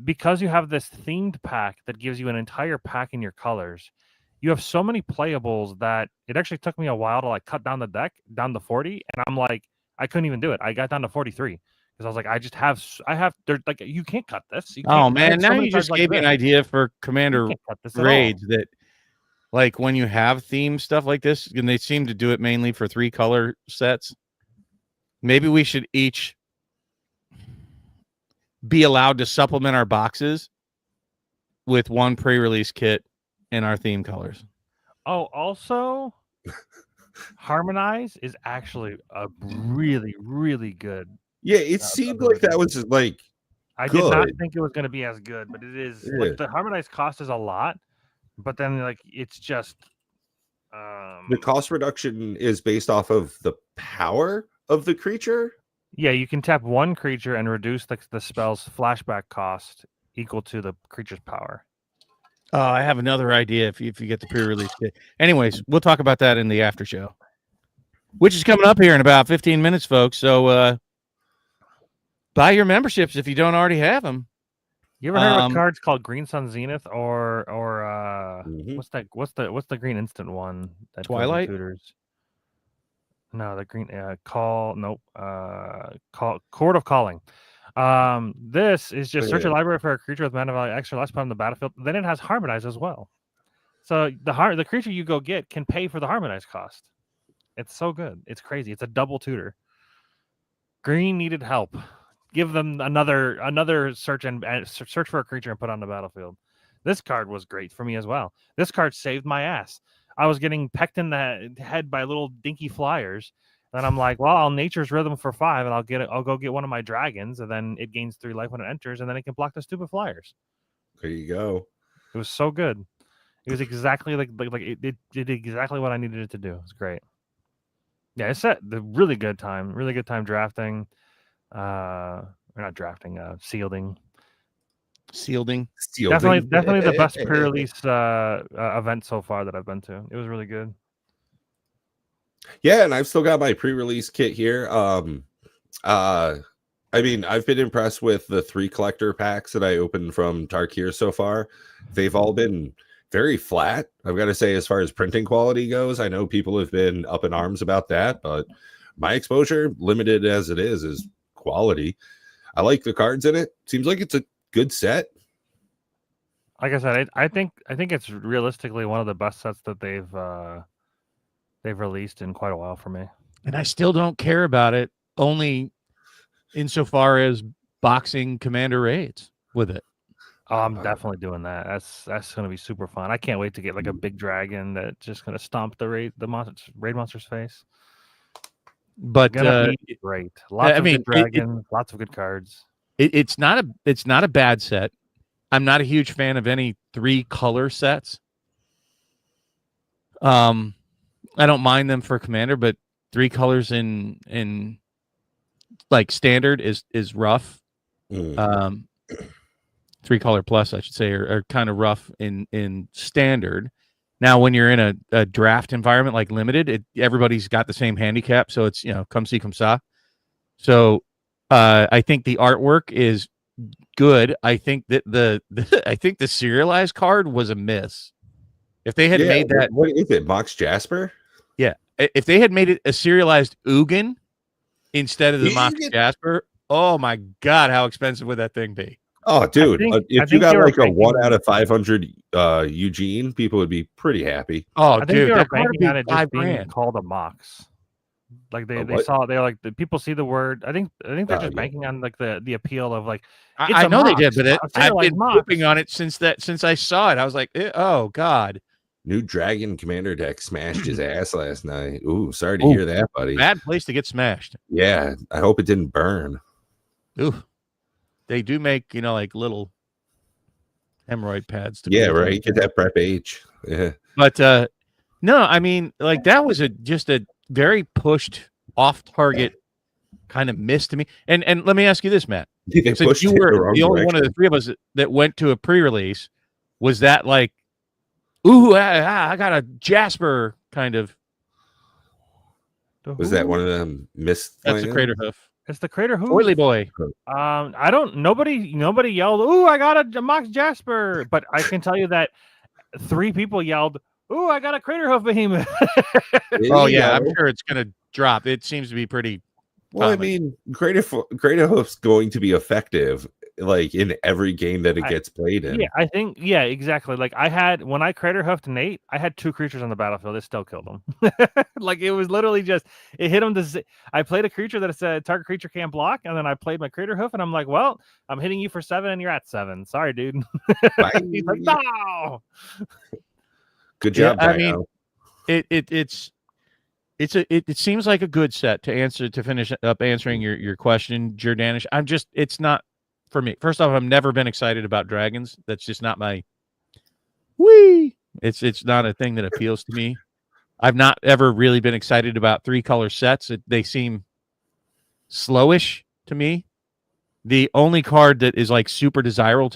because you have this themed pack that gives you an entire pack in your colors, you have so many playables that it actually took me a while to like cut down the deck down to 40, and I'm like, I couldn't even do it. I got down to 43 because I was like, I have. There's like, you can't cut this. Oh man, now you just gave me an idea for Commander raids that, like when you have theme stuff like this, and they seem to do it mainly for 3 color sets, maybe we should each be allowed to supplement our boxes with 1 pre-release kit in our theme colors. Oh, also, Harmonize is actually a really, really good. Yeah, it seemed like that was like I good. did not think it was going to be as good, but it is. Yeah. Like the Harmonize cost is a lot, but then like it's just. The cost reduction is based off of the power of the creature. Yeah, you can tap 1 creature and reduce the spell's flashback cost equal to the creature's power. Oh, I have another idea if you get the pre-release kit. Anyways, we'll talk about that in the after show, which is coming up here in about 15 minutes, folks. So buy your memberships if you don't already have them. You ever heard of cards called Green Sun Zenith or what's the green instant one? That Twilight? Tutors? No, the green Court of Calling. This is just search a library for a creature with mana value extra less put on the battlefield. Then it has Harmonize as well. So the creature you go get can pay for the Harmonize cost. It's so good. It's crazy. It's a double tutor. Green needed help. Give them another search and search for a creature and put on the battlefield. This card was great for me as well. This card saved my ass. I was getting pecked in the head by little dinky flyers. Then I'm like, well, I'll Nature's Rhythm for 5, and I'll go get one of my dragons, and then it gains 3 life when it enters, and then it can block the stupid flyers. There you go. It was so good. It was exactly like it did exactly what I needed it to do. It's great. Yeah, it's the really good time drafting. Or not drafting, sealing. Definitely the best pre-release event so far that I've been to. It was really good. Yeah, and I've still got my pre-release kit here. I mean, I've been impressed with the 3 collector packs that I opened from Tarkir so far. They've all been very flat, I've got to say, as far as printing quality goes. I know people have been up in arms about that, but my exposure, limited as it is quality. I like the cards in it. Seems like it's a good set. Like I said, I think it's realistically one of the best sets that they've released in quite a while for me. And I still don't care about it, only insofar as boxing commander raids with it. Oh, I'm definitely doing that. That's going to be super fun. I can't wait to get like a big dragon that's just going to stomp the raid monster's face. But be great. Lots of good dragons, lots of good cards. It's not a bad set. I'm not a huge fan of any 3 color sets. I don't mind them for commander, but 3 colors in like standard is rough. 3 color plus, I should say, are kind of rough in standard. Now, when you're in a draft environment like limited, everybody's got the same handicap, so it's come see, come saw. So I think the artwork is good. I think that the serialized card was a miss. If they had made that, what is it, Mox Jasper? Yeah, if they had made it a serialized Ugin instead of the Mox Jasper, oh my god, how expensive would that thing be? Oh, dude, if you got like a 1 out of 500 Eugene, people would be pretty happy. Oh, I think dude, they were that banking on it just being $5,000. called a Mox. Like they saw, they're like, the people see the word. I think they're just banking on like the appeal of like. I know they did, but I've been pooping on it since I saw it. I was like, oh god. New Dragon Commander deck smashed his ass last night. Ooh, sorry to hear that, buddy. Bad place to get smashed. Yeah, I hope it didn't burn. Ooh, they do make like little hemorrhoid pads. Yeah, right. Get that prep H. Yeah, but no, I mean, like that was just a very pushed off target kind of miss to me. And let me ask you this, Matt. Since you were the only one of the 3 of us that went to a pre-release, was that like, ooh, I got a Jasper kind of? Was that one of them missed? That's a Crater Hoof. It's the Crater Hoof. Oily boy. I don't. Nobody yelled, "Ooh, I got a Mox Jasper!" But I can tell you that 3 people yelled, "Ooh, I got a Crater Hoof Behemoth!" Oh yeah, I'm sure it's gonna drop. It seems to be pretty. Well, common. I mean, Crater Hoof's going to be effective like in every game that it gets played in. Yeah, I think exactly. Like when I crater hoofed Nate, I had 2 creatures on the battlefield. It still killed him. Like it was literally just it hit him. I played a creature that said target creature can't block, and then I played my crater hoof, and I'm like, well, I'm hitting you for 7, and you're at 7. Sorry, dude. He's like, no. Good job. I mean, it seems like a good set to finish up answering your question, Jordanish. It's not for me. First off, I've never been excited about dragons. That's just not my it's not a thing that appeals to me. I've not ever really been excited about 3-color sets. They seem slowish to me. The only card that is like super desirable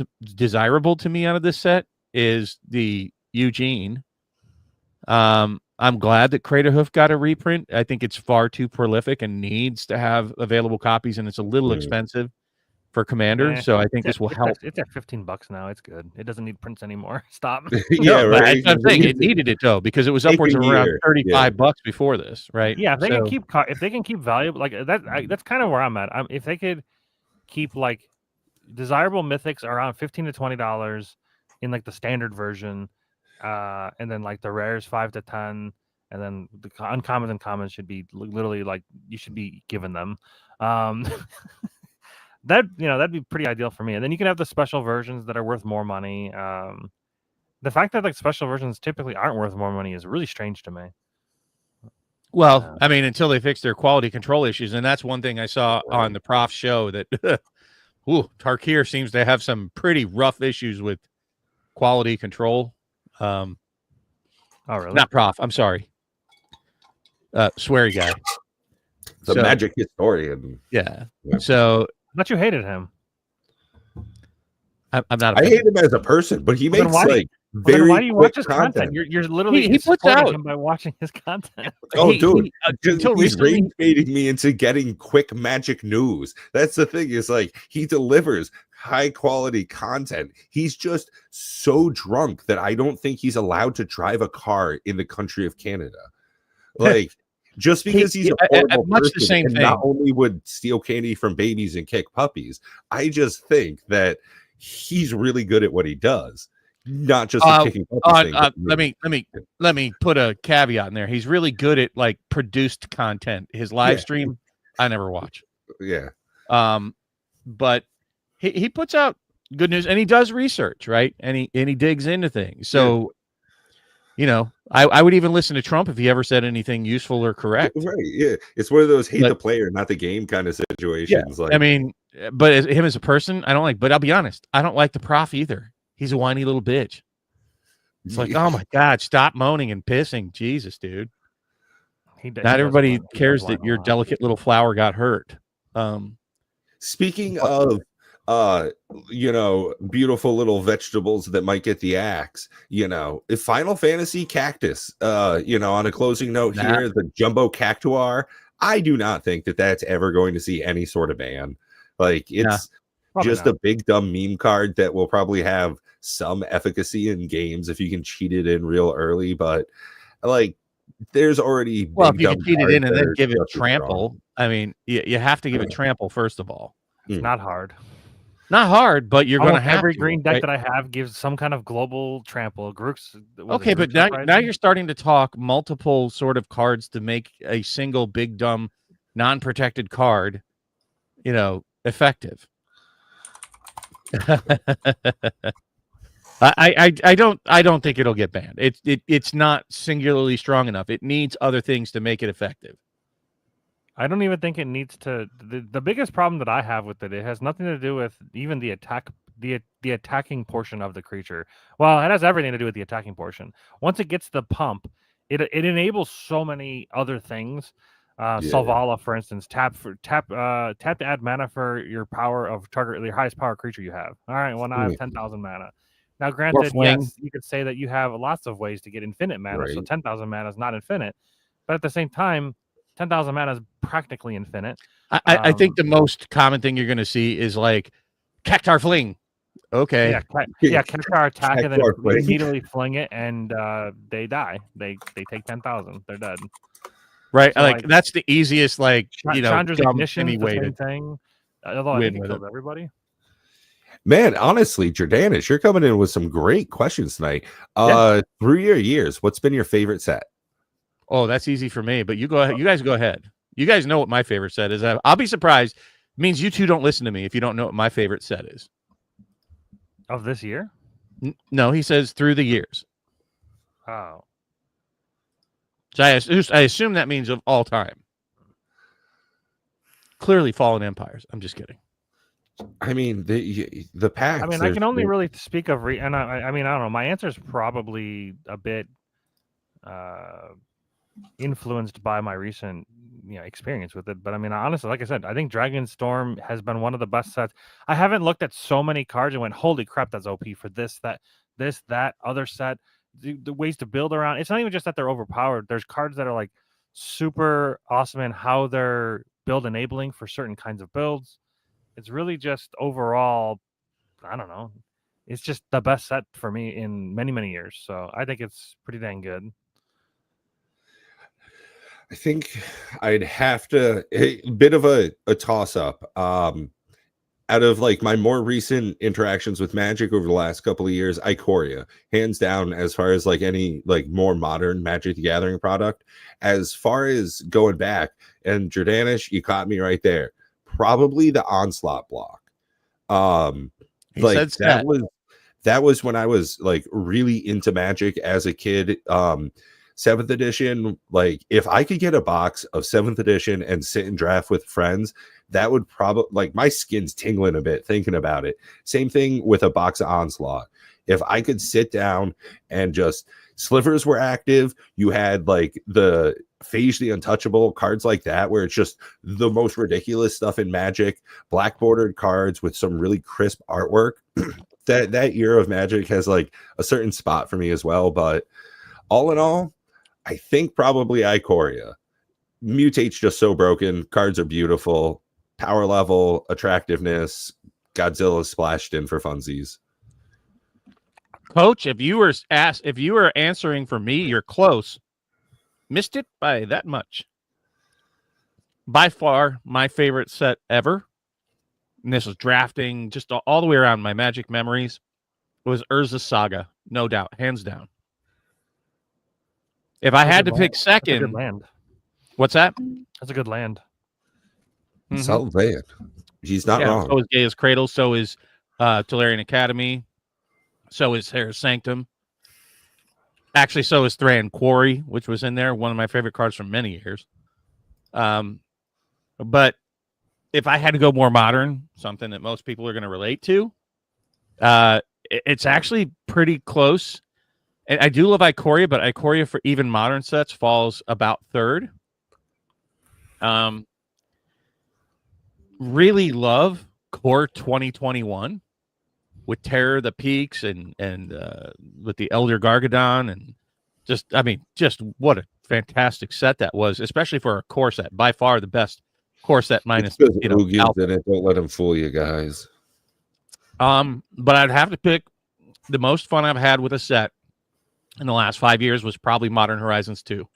to me out of this set is the Eugene. I'm glad that Craterhoof got a reprint. I think it's far too prolific and needs to have available copies, and it's a little expensive for Commander. So I think this will help. It's at $15 now. It's good. It doesn't need prints anymore. Stop. Yeah, no, right. I'm saying it needed it though, because it was upwards of around $35 before this, right? Yeah, if they can keep valuable like that, that's kind of where I'm at. If they could keep like desirable mythics around $15 to $20 in like the standard version. And then like the rares 5 to 10, and then the uncommons and commons should be literally like you should be giving them. That'd be pretty ideal for me. And then you can have the special versions that are worth more money. The fact that like special versions typically aren't worth more money is really strange to me. Well, I mean, until they fix their quality control issues, and that's one thing I saw on the Prof show that Tarkir seems to have some pretty rough issues with quality control. Oh, really? Not Prof. I'm sorry. Sweary guy. The magic historian. Yeah. So but you hated him. I'm not. I hate him as a person, but he makes very why do you watch his content. You're literally he puts out him by watching his content. Oh, dude, until he's recently rage-baiting me into getting quick magic news. That's the thing. Is like he delivers high quality content. He's just so drunk that I don't think he's allowed to drive a car in the country of Canada. Like just because he's a horrible much person the same and thing. not only would steal candy from babies and kick puppies, I just think that he's really good at what he does. Not just the kicking puppies thing. Let me put a caveat in there. He's really good at like produced content. His live stream, I never watch. Yeah. But he puts out good news, and he does research, right? And he digs into things. So, I would even listen to Trump if he ever said anything useful or correct. Right. Yeah. It's one of those hate the player, not the game kind of situations. Yeah, like, I mean, but him as a person, I don't like. But I'll be honest, I don't like the Prof either. He's a whiny little bitch. It's like, oh my God, stop moaning and pissing. Jesus, dude. Not everybody cares that your delicate little flower got hurt. Speaking of beautiful little vegetables that might get the axe, if Final Fantasy Cactus, on a closing note here, the Jumbo Cactuar, I do not think that that's ever going to see any sort of ban. Like it's just a big dumb meme card that will probably have some efficacy in games if you can cheat it in real early, but like there's already if you can cheat it in and then give it trample. I mean, you have to give it trample first of all. It's not hard. Not hard, but you're going to have every green deck that I have gives some kind of global trample. Okay, but now you're starting to talk multiple sort of cards to make a single big dumb non-protected card, effective. I don't think it'll get banned. It's not singularly strong enough. It needs other things to make it effective. I don't even think it needs to. The biggest problem that I have with it has nothing to do with even the attack, the attacking portion of the creature. Well, it has everything to do with the attacking portion. Once it gets the pump, it enables so many other things. Selvala, for instance, tap to add mana for your power of target, your highest power creature you have. All right, well now I have 10,000 mana. Now, granted, yes, you could say that you have lots of ways to get infinite mana, so 10,000 mana is not infinite, but at the same time, 10,000 mana is practically infinite. I think the most common thing you're going to see is like Cactar Fling. Okay. Cactar attack and then immediately fling it, and they die. They take 10,000. They're dead. Right. So like that's the easiest, Chandra's Ignition, the same thing. Although I think it kills everybody. Man, honestly, Jordanish, you're coming in with some great questions tonight. Through your years, what's been your favorite set? Oh, that's easy for me. But you go ahead. You guys go ahead. You guys know what my favorite set is. I'll be surprised. It means you two don't listen to me if you don't know what my favorite set is. Of this year? No, he says through the years. Oh. So I assume that means of all time. Clearly, Fallen Empires. I'm just kidding. I mean, the packs. I mean, I can only really speak of and I mean, I don't know. My answer is probably a bit influenced by my recent experience with it. But I mean, honestly, like I said, I think Dragonstorm has been one of the best sets. I haven't looked at so many cards and went, holy crap, that's OP for this, that other set. The ways to build around. It's not even just that they're overpowered. There's cards that are like super awesome in how they're build enabling for certain kinds of builds. It's really just overall, I don't know. It's just the best set for me in many, many years. So I think it's pretty dang good. I think I'd have to a bit of a toss up. Out of like my more recent interactions with Magic over the last couple of years, Ikoria, hands down, as far as like any like more modern Magic the Gathering product. As far as going back, and Jordanish, you caught me right there. Probably the Onslaught block. Like that was when I was like really into Magic as a kid. 7th edition, like if I could get a box of 7th edition and sit and draft with friends, that would probably, like, my skin's tingling a bit thinking about it. Same thing with a box of Onslaught. If I could sit down and just, Slivers were active, you had like the Phage the Untouchable, cards like that, where it's just the most ridiculous stuff in Magic, black bordered cards with some really crisp artwork. that era of Magic has like a certain spot for me as well. But all in all, I think probably Ikoria. Mutate's just so broken. Cards are beautiful. Power level, attractiveness. Godzilla splashed in for funsies. Coach, if you were answering for me, you're close. Missed it by that much. By far, my favorite set ever, and this was drafting just all the way around my Magic memories, was Urza Saga. No doubt. Hands down. If I had to pick second... That's a good land. What's that? That's a good land. Mm-hmm. Solid land. He's not wrong. So is Gaia's Cradle. So is Tolarian Academy. So is Harris Sanctum. Actually, so is Thran Quarry, which was in there. One of my favorite cards from many years. But if I had to go more modern, something that most people are going to relate to, it's actually pretty close. And I do love Ikoria, but Ikoria for even modern sets falls about third. Really love Core 2021 with Terror of the Peaks and with the Elder Gargadon, and just what a fantastic set that was, especially for a core set. By far the best core set minus Oogies in it. Don't let them fool you guys. But I'd have to pick the most fun I've had with a set in the last 5 years was probably Modern Horizons 2.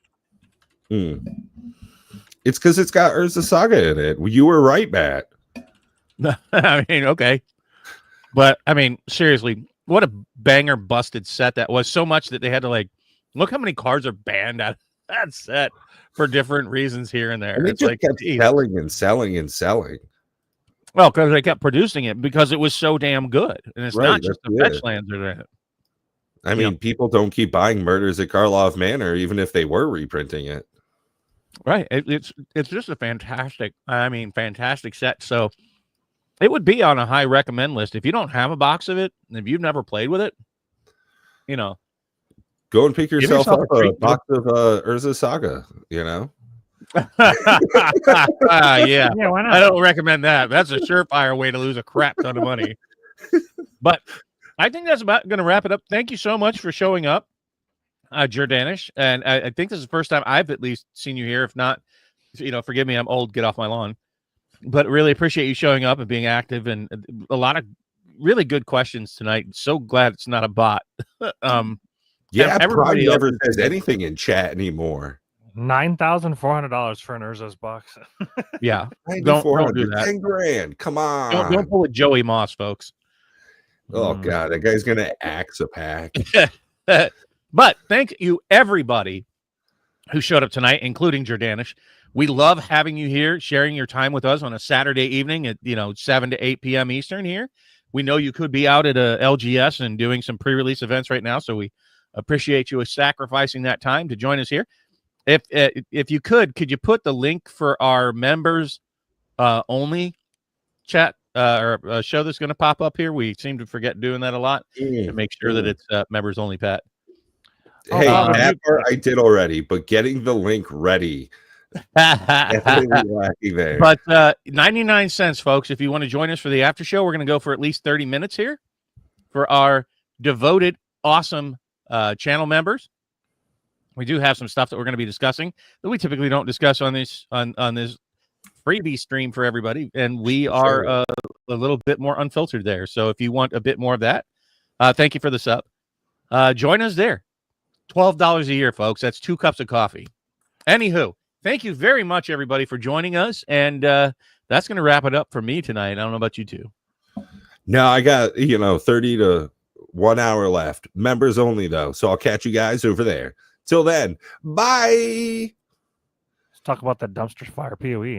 It's because it's got Urza Saga in it. You were right, Matt. I mean, okay. But, I mean, seriously, what a banger busted set that was. So much that they had to, like, look how many cards are banned out of that set for different reasons here and there. And it's like kept selling and selling and selling. Well, because they kept producing it because it was so damn good. And it's not just the fetch lands that are in it. I mean, people don't keep buying Murders at Karlov Manor, even if they were reprinting it. Right. It's just a fantastic set. So it would be on a high recommend list. If you don't have a box of it, and if you've never played with it, go and pick yourself up a box of Urza Saga, Yeah. Yeah, why not? I don't recommend that. That's a surefire way to lose a crap ton of money. But I think that's about going to wrap it up. Thank you so much for showing up, Jordanish. And I think this is the first time I've at least seen you here. If not, forgive me, I'm old. Get off my lawn. But really appreciate you showing up and being active, and a lot of really good questions tonight. So glad it's not a bot. Yeah, everybody never says anything in chat anymore. $9,400 for an Urza's box. Yeah, don't do that. 10 grand. Come on. Don't pull a Joey Moss, folks. Oh God, that guy's gonna axe a pack. But thank you, everybody who showed up tonight, including Jordanish. We love having you here, sharing your time with us on a Saturday evening at 7 to 8 p.m. Eastern here. We know you could be out at a LGS and doing some pre-release events right now, so we appreciate you sacrificing that time to join us here. If you could you put the link for our members only chat or show that's going to pop up here? We seem to forget doing that a lot to make sure that it's members only, Pat. Hey, that part I did already, but getting the link ready. Definitely lacking there. But 99 cents, folks. If you want to join us for the after show, we're going to go for at least 30 minutes here for our devoted, awesome channel members. We do have some stuff that we're going to be discussing that we typically don't discuss on this freebie stream for everybody, and we are a little bit more unfiltered there. So if you want a bit more of that, thank you for the sub. Join us there. $12 a year, folks. That's 2 cups of coffee. Anywho, thank you very much, everybody, for joining us, and that's going to wrap it up for me tonight. I don't know about you two. No, I got 30 to 1 hour left. Members only, though. So I'll catch you guys over there. Till then, bye. Let's talk about the dumpster fire PoE.